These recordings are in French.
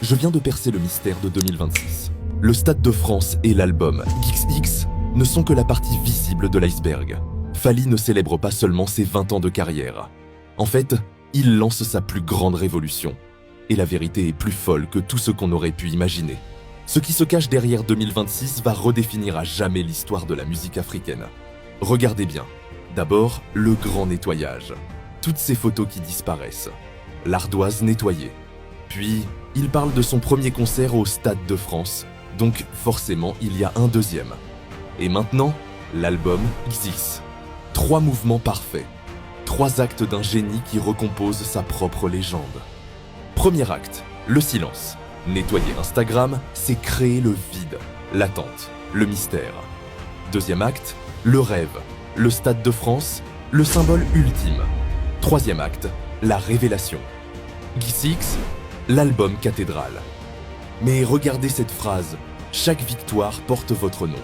Je viens de percer le mystère de 2026. Le Stade de France et l'album XX ne sont que la partie visible de l'iceberg. Fally ne célèbre pas seulement ses 20 ans de carrière. En fait, il lance sa plus grande révolution. Et la vérité est plus folle que tout ce qu'on aurait pu imaginer. Ce qui se cache derrière 2026 va redéfinir à jamais l'histoire de la musique africaine. Regardez bien. D'abord, le grand nettoyage. Toutes ces photos qui disparaissent. L'ardoise nettoyée. Puis, il parle de son premier concert au Stade de France, donc forcément il y a un deuxième. Et maintenant, l'album XX. 3 mouvements parfaits. 3 actes d'un génie qui recompose sa propre légende. Premier acte, le silence. Nettoyer Instagram, c'est créer le vide, l'attente, le mystère. Deuxième acte, le rêve, le Stade de France, le symbole ultime. Troisième acte, la révélation. XX, l'album cathédrale. Mais regardez cette phrase, chaque victoire porte votre nom.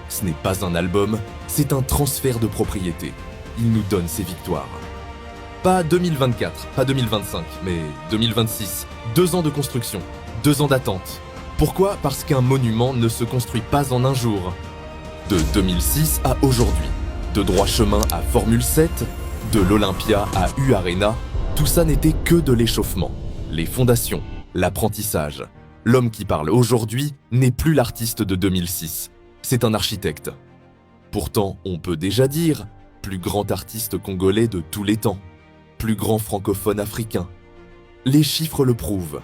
Ce n'est pas un album, c'est un transfert de propriété. Il nous donne ses victoires. Pas 2024, pas 2025, mais 2026. 2 ans de construction, 2 ans d'attente. Pourquoi ? Parce qu'un monument ne se construit pas en un jour. De 2006 à aujourd'hui, de droit chemin à Formule 7, de l'Olympia à U-Arena, tout ça n'était que de l'échauffement. Les fondations, l'apprentissage. L'homme qui parle aujourd'hui n'est plus l'artiste de 2006, c'est un architecte. Pourtant, on peut déjà dire, plus grand artiste congolais de tous les temps, plus grand francophone africain. Les chiffres le prouvent,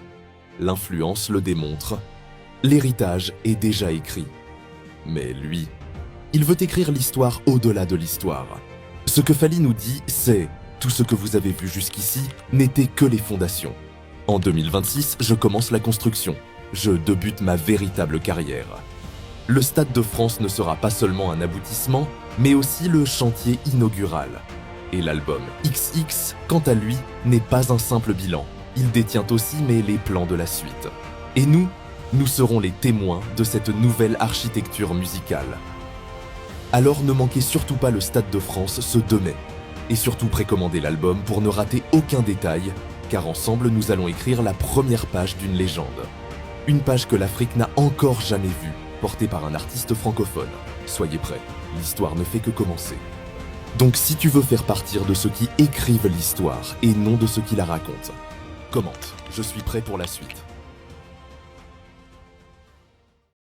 l'influence le démontre, l'héritage est déjà écrit. Mais lui, il veut écrire l'histoire au-delà de l'histoire. Ce que Fally nous dit, c'est « Tout ce que vous avez vu jusqu'ici n'était que les fondations. En 2026, je commence la construction. Je débute ma véritable carrière. Le Stade de France ne sera pas seulement un aboutissement, mais aussi le chantier inaugural. Et l'album XX, quant à lui, n'est pas un simple bilan. Il détient aussi les plans de la suite. Et nous serons les témoins de cette nouvelle architecture musicale. Alors ne manquez surtout pas le Stade de France ce 2 mai. Et surtout précommandez l'album pour ne rater aucun détail, car ensemble nous allons écrire la première page d'une légende. Une page que l'Afrique n'a encore jamais vue, portée par un artiste francophone. Soyez prêts, l'histoire ne fait que commencer. Donc si tu veux faire partir de ceux qui écrivent l'histoire et non de ceux qui la racontent, commente, je suis prêt pour la suite.